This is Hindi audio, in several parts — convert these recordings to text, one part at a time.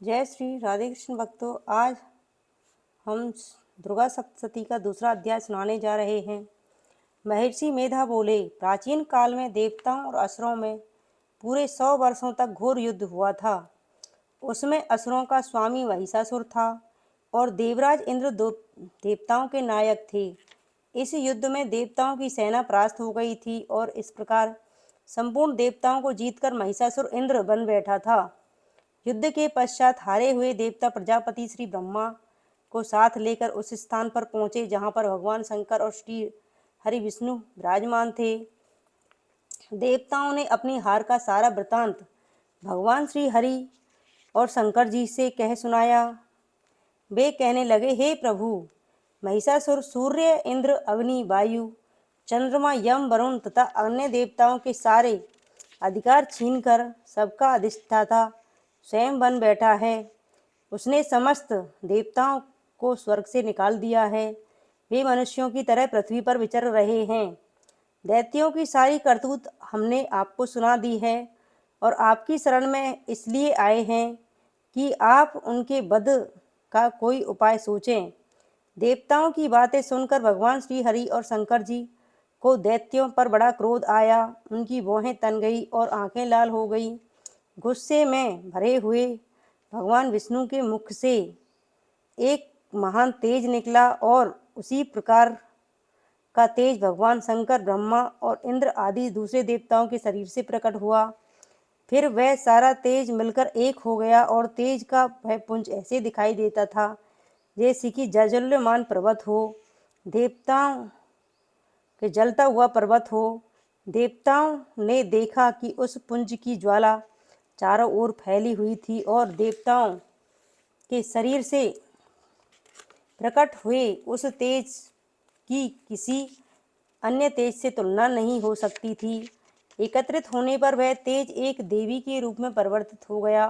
जय श्री राधे कृष्ण भक्तों। आज हम दुर्गा सप्तशती का दूसरा अध्याय सुनाने जा रहे हैं। महर्षि मेधा बोले, प्राचीन काल में देवताओं और असुरों में पूरे 100 वर्षों तक घोर युद्ध हुआ था। उसमें असुरों का स्वामी महिषासुर था और देवराज इंद्र देवताओं के नायक थे। इस युद्ध में देवताओं की सेना परास्त हो गई थी और इस प्रकार संपूर्ण देवताओं को जीतकर महिषासुर इंद्र बन बैठा था। युद्ध के पश्चात हारे हुए देवता प्रजापति श्री ब्रह्मा को साथ लेकर उस स्थान पर पहुंचे जहां पर भगवान शंकर और श्री हरि विष्णु विराजमान थे। देवताओं ने अपनी हार का सारा वृतांत भगवान श्री हरि और शंकर जी से कह सुनाया। वे कहने लगे, हे प्रभु, महिषासुर सूर्य, इंद्र, अग्नि, वायु, चंद्रमा, यम, वरुण तथा अन्य देवताओं के सारे अधिकार छीनकर सबका अधिष्ठाता स्वयं बन बैठा है। उसने समस्त देवताओं को स्वर्ग से निकाल दिया है। वे मनुष्यों की तरह पृथ्वी पर विचर रहे हैं। दैत्यों की सारी करतूत हमने आपको सुना दी है और आपकी शरण में इसलिए आए हैं कि आप उनके वध का कोई उपाय सोचें। देवताओं की बातें सुनकर भगवान श्री हरि और शंकर जी को दैत्यों पर बड़ा क्रोध आया। उनकी भौहें तन गई और आंखें लाल हो गई। गुस्से में भरे हुए भगवान विष्णु के मुख से एक महान तेज निकला और उसी प्रकार का तेज भगवान शंकर, ब्रह्मा और इंद्र आदि दूसरे देवताओं के शरीर से प्रकट हुआ। फिर वह सारा तेज मिलकर एक हो गया और तेज का वह पुंज ऐसे दिखाई देता था जैसे कि जाज्वल्यमान पर्वत हो, देवताओं के जलता हुआ पर्वत हो। देवताओं ने देखा कि उस पुंज की ज्वाला चारों ओर फैली हुई थी और देवताओं के शरीर से प्रकट हुए उस तेज की किसी अन्य तेज से तुलना नहीं हो सकती थी। एकत्रित होने पर वह तेज एक देवी के रूप में परिवर्तित हो गया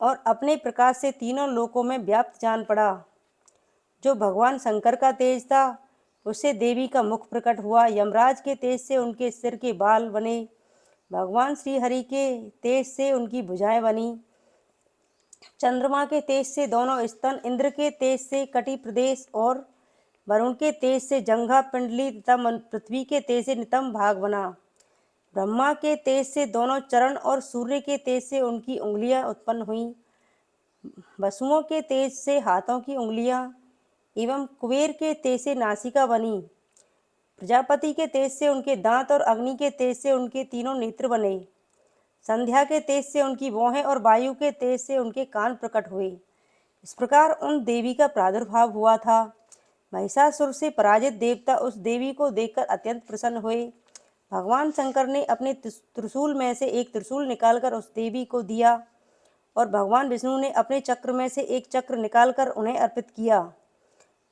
और अपने प्रकाश से तीनों लोकों में व्याप्त जान पड़ा। जो भगवान शंकर का तेज था उससे देवी का मुख प्रकट हुआ। यमराज के तेज से उनके सिर के बाल बने। भगवान श्री हरि के तेज से उनकी भुजाएं बनी। चंद्रमा के तेज से दोनों स्तन, इंद्र के तेज से कटि प्रदेश और वरुण के तेज से जंघा पिंडली तथा पृथ्वी के तेज से नितंब भाग बना। ब्रह्मा के तेज से दोनों चरण और सूर्य के तेज से उनकी उंगलियां उत्पन्न हुईं। वसुओं के तेज से हाथों की उंगलियां एवं कुबेर के तेज से नासिका बनी। प्रजापति के तेज से उनके दांत और अग्नि के तेज से उनके तीनों नेत्र बने। संध्या के तेज से उनकी भौहें और वायु के तेज से उनके कान प्रकट हुए। इस प्रकार उन देवी का प्रादुर्भाव हुआ था। महिषासुर से पराजित देवता उस देवी को देखकर अत्यंत प्रसन्न हुए। भगवान शंकर ने अपने त्रिशूल में से एक त्रिशूल निकालकर उस देवी को दिया और भगवान विष्णु ने अपने चक्र में से एक चक्र निकालकर उन्हें अर्पित किया।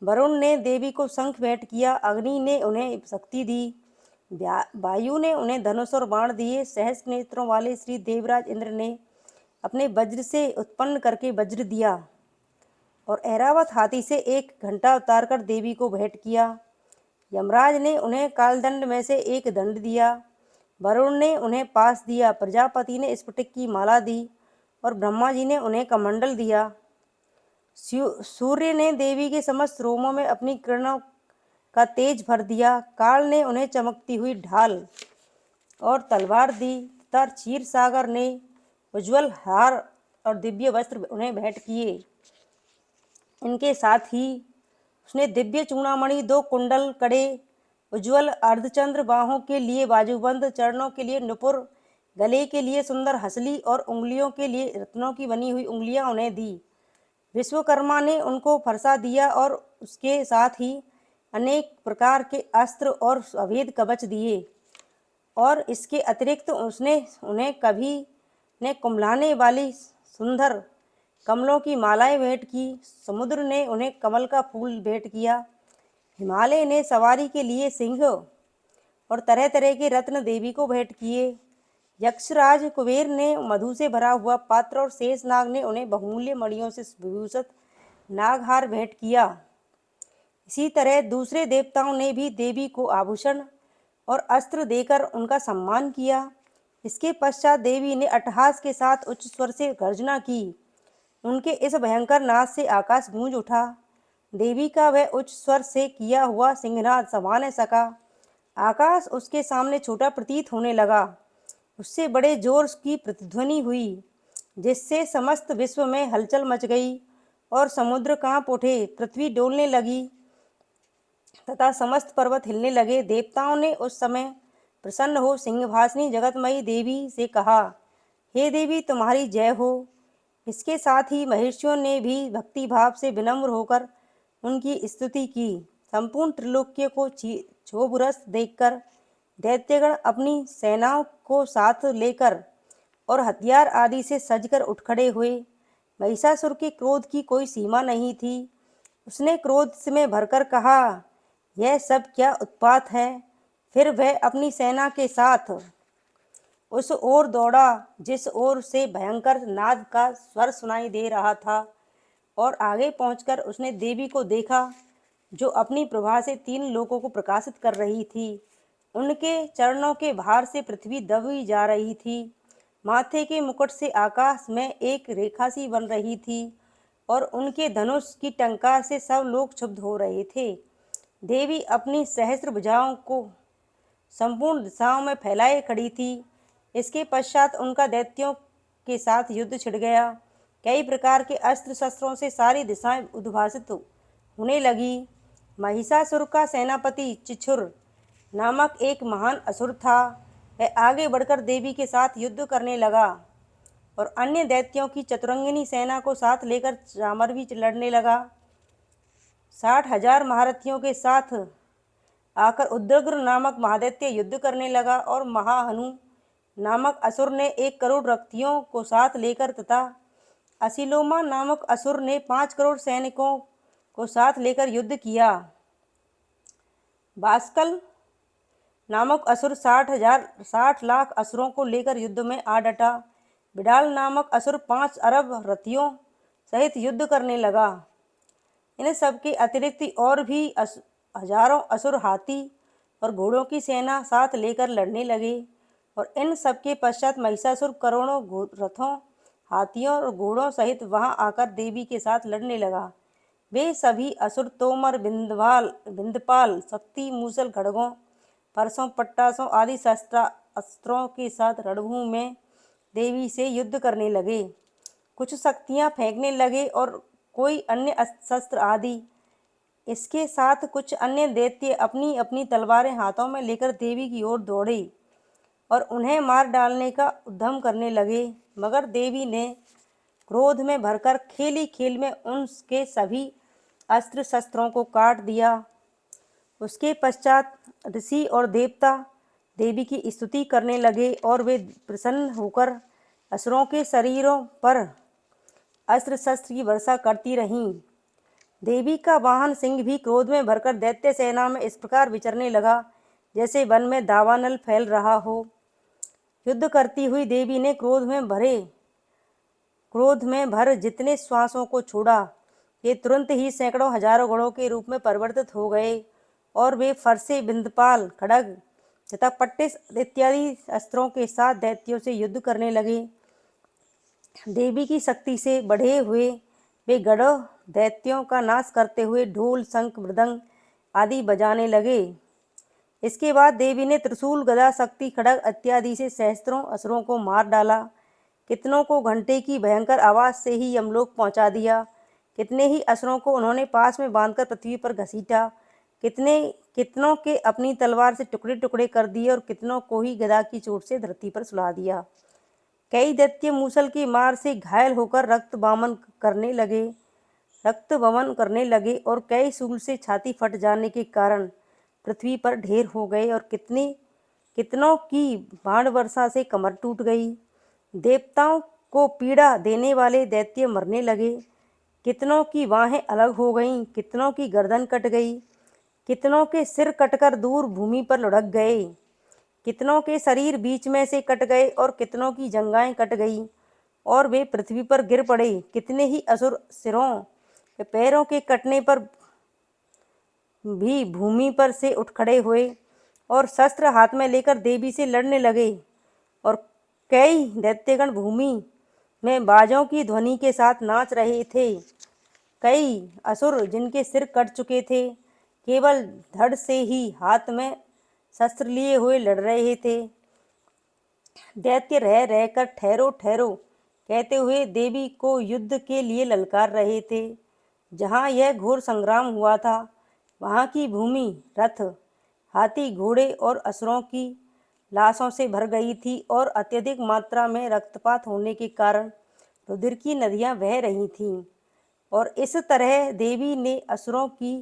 वरुण ने देवी को शंख भेंट किया। अग्नि ने उन्हें शक्ति दी। वायु ने उन्हें धनुष और बाण दिए। सहस्त्र नेत्रों वाले श्री देवराज इंद्र ने अपने वज्र से उत्पन्न करके वज्र दिया और ऐरावत हाथी से एक घंटा उतारकर देवी को भेंट किया। यमराज ने उन्हें कालदंड में से एक दंड दिया। वरुण ने उन्हें पास दिया। प्रजापति ने स्फटिक की माला दी और ब्रह्मा जी ने उन्हें कमंडल दिया। सूर्य ने देवी के समस्त रोमों में अपनी किरणों का तेज भर दिया। काल ने उन्हें चमकती हुई ढाल और तलवार दी तथा क्षीर सागर ने उज्ज्वल हार और दिव्य वस्त्र उन्हें भेंट किए। इनके साथ ही उसने दिव्य चूड़ामणि, 2 कुंडल, कड़े, उज्ज्वल अर्धचंद्र, बाहों के लिए बाजूबंद, चरणों के लिए नुपुर, गले के लिए सुंदर हसली और उंगलियों के लिए रत्नों की बनी हुई उंगलियां उन्हें दी। विश्वकर्मा ने उनको फरसा दिया और उसके साथ ही अनेक प्रकार के अस्त्र और अभेद कवच दिए। और इसके अतिरिक्त उसने उन्हें कभी ने कुम्हलाने वाली सुंदर कमलों की मालाएं भेंट की। समुद्र ने उन्हें कमल का फूल भेंट किया। हिमालय ने सवारी के लिए सिंह और तरह तरह के रत्न देवी को भेंट किए। यक्षराज कुबेर ने मधु से भरा हुआ पात्र और शेषनाग ने उन्हें बहुमूल्य मणियों से विभूषित नागहार भेंट किया। इसी तरह दूसरे देवताओं ने भी देवी को आभूषण और अस्त्र देकर उनका सम्मान किया। इसके पश्चात देवी ने अट्टहास के साथ उच्च स्वर से गर्जना की। उनके इस भयंकर नाद से आकाश गूंज उठा। देवी का वह उच्च स्वर से किया हुआ सिंहनाद समा न सका। आकाश उसके सामने छोटा प्रतीत होने लगा। उससे बड़े जोर की प्रतिध्वनि हुई, जिससे समस्त विश्व में हलचल मच गई और समुद्र कांप उठे, पृथ्वी डोलने लगी तथा समस्त पर्वत हिलने लगे। देवताओं ने उस समय प्रसन्न हो सिंहवासिनी जगतमयी देवी से कहा, हे देवी, तुम्हारी जय हो। इसके साथ ही महर्षियों ने भी भक्ति भाव से विनम्र होकर उनकी स्तुति की। संपूर्ण त्रिलोक्य को क्षोभरस देखकर दैत्यगण अपनी सेनाओं को साथ लेकर और हथियार आदि से सजकर उठ खड़े हुए। महिषासुर के क्रोध की कोई सीमा नहीं थी। उसने क्रोध में भरकर कहा, यह सब क्या उत्पात है। फिर वह अपनी सेना के साथ उस ओर दौड़ा जिस ओर से भयंकर नाद का स्वर सुनाई दे रहा था, और आगे पहुंचकर उसने देवी को देखा, जो अपनी प्रभा से 3 लोकों को प्रकाशित कर रही थी। उनके चरणों के भार से पृथ्वी दबी जा रही थी। माथे के मुकुट से आकाश में एक रेखा सी बन रही थी और उनके धनुष की टंकार से सब लोग क्षुब्ध हो रहे थे। देवी अपनी सहस्त्र भुजाओं को संपूर्ण दिशाओं में फैलाए खड़ी थी। इसके पश्चात उनका दैत्यों के साथ युद्ध छिड़ गया। कई प्रकार के अस्त्र शस्त्रों से सारी दिशाएं उद्भासित होने लगी। महिषासुर का सेनापति चिछुर नामक एक महान असुर था। वह आगे बढ़कर देवी के साथ युद्ध करने लगा और अन्य दैत्यों की चतुरंगिनी सेना को साथ लेकर चामर भी लड़ने लगा। 60,000 महारथियों के साथ आकर उद्रग्र नामक महादैत्य युद्ध करने लगा और महाहनु नामक असुर ने 1 करोड़ रथियों को साथ लेकर तथा असिलोमा नामक असुर ने 5 करोड़ सैनिकों को साथ लेकर युद्ध किया। बास्कल नामक असुर 60 लाख असुरों को लेकर युद्ध में आ डटा। बिडाल नामक असुर 5 अरब रथियों सहित युद्ध करने लगा। इन सबके अतिरिक्त और भी हजारों असुर हाथी और घोड़ों की सेना साथ लेकर लड़ने लगे, और इन सबके पश्चात महिषासुर करोड़ों रथों, हाथियों और घोड़ों सहित वहां आकर देवी के साथ लड़ने लगा। वे सभी असुर तोमर, बिंदपाल, शक्ति, मूसल, खड्गों, परसों, पट्टासों आदि अस्त्रों के साथ रणभूमि में देवी से युद्ध करने लगे। कुछ शक्तियां फेंकने लगे और कोई अन्य शस्त्र आदि। इसके साथ कुछ अन्य दैत्य अपनी अपनी तलवारें हाथों में लेकर देवी की ओर दौड़े और उन्हें मार डालने का उद्यम करने लगे, मगर देवी ने क्रोध में भरकर खेली खेल में उनके सभी अस्त्र शस्त्रों को काट दिया। उसके पश्चात ऋषि और देवता देवी की स्तुति करने लगे और वे प्रसन्न होकर असुरों के शरीरों पर अस्त्र शस्त्र की वर्षा करती रहीं। देवी का वाहन सिंह भी क्रोध में भरकर दैत्य सेना में इस प्रकार विचरने लगा जैसे वन में दावानल फैल रहा हो। युद्ध करती हुई देवी ने क्रोध में भर जितने श्वासों को छोड़ा, ये तुरंत ही सैकड़ों हजारों गणों के रूप में परिवर्तित हो गए और वे फरसे, बिंदपाल, खड्ग तथा पट्टिस इत्यादि अस्त्रों के साथ दैत्यों से युद्ध करने लगे। देवी की शक्ति से बढ़े हुए वे गढ़ों दैत्यों का नाश करते हुए ढोल, शंख, मृदंग आदि बजाने लगे। इसके बाद देवी ने त्रिशूल, गदा, शक्ति, खड्ग इत्यादि से सहस्त्रों असुरों को मार डाला। कितनों को घंटे की भयंकर आवाज से ही यमलोक पहुंचा दिया। कितने ही असुरों को उन्होंने पास में बांधकर पृथ्वी पर घसीटा। कितनों के अपनी तलवार से टुकड़े टुकड़े कर दिए और कितनों को ही गदा की चोट से धरती पर सुला दिया। कई दैत्य मूसल की मार से घायल होकर रक्त वमन करने लगे और कई शूल से छाती फट जाने के कारण पृथ्वी पर ढेर हो गए और कितनों की बाण वर्षा से कमर टूट गई। देवताओं को पीड़ा देने वाले दैत्य मरने लगे। कितनों की बाहें अलग हो गईं, कितनों की गर्दन कट गई, कितनों के सिर कटकर दूर भूमि पर लुढ़क गए, कितनों के शरीर बीच में से कट गए और कितनों की जंघाएं कट गई और वे पृथ्वी पर गिर पड़े। कितने ही असुर सिरों पैरों के कटने पर भी भूमि पर से उठ खड़े हुए और शस्त्र हाथ में लेकर देवी से लड़ने लगे, और कई दैत्यगण भूमि में बाजों की ध्वनि के साथ नाच रहे थे। कई असुर जिनके सिर कट चुके थे केवल धड़ से ही हाथ में शस्त्र लिए हुए लड़ रहे थे। दैत्य रह रहकर ठहरो ठहरो कहते हुए देवी को युद्ध के लिए ललकार रहे थे। जहाँ यह घोर संग्राम हुआ था वहाँ की भूमि रथ, हाथी, घोड़े और असुरों की लाशों से भर गई थी और अत्यधिक मात्रा में रक्तपात होने के कारण रुधिर की नदियाँ बह रही थीं। और इस तरह देवी ने असुरों की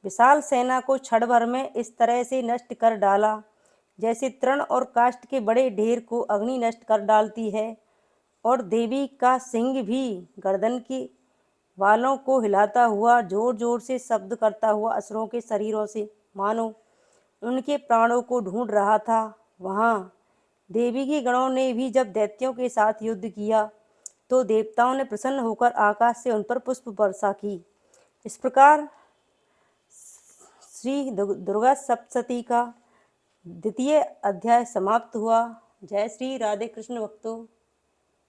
विशाल सेना को क्षण भर में इस तरह से नष्ट कर डाला जैसे तृण और काष्ठ के बड़े ढेर को अग्नि नष्ट कर डालती है। और देवी का सिंह भी गर्दन के वालों को हिलाता हुआ जोर जोर से शब्द करता हुआ असुरों के शरीरों से मानो उनके प्राणों को ढूंढ रहा था। वहाँ देवी के गणों ने भी जब दैत्यों के साथ युद्ध किया तो देवताओं ने प्रसन्न होकर आकाश से उन पर पुष्प वर्षा की। इस प्रकार श्री दुर्गा सप्तशती का द्वितीय अध्याय समाप्त हुआ। जय श्री राधे कृष्ण भक्तों।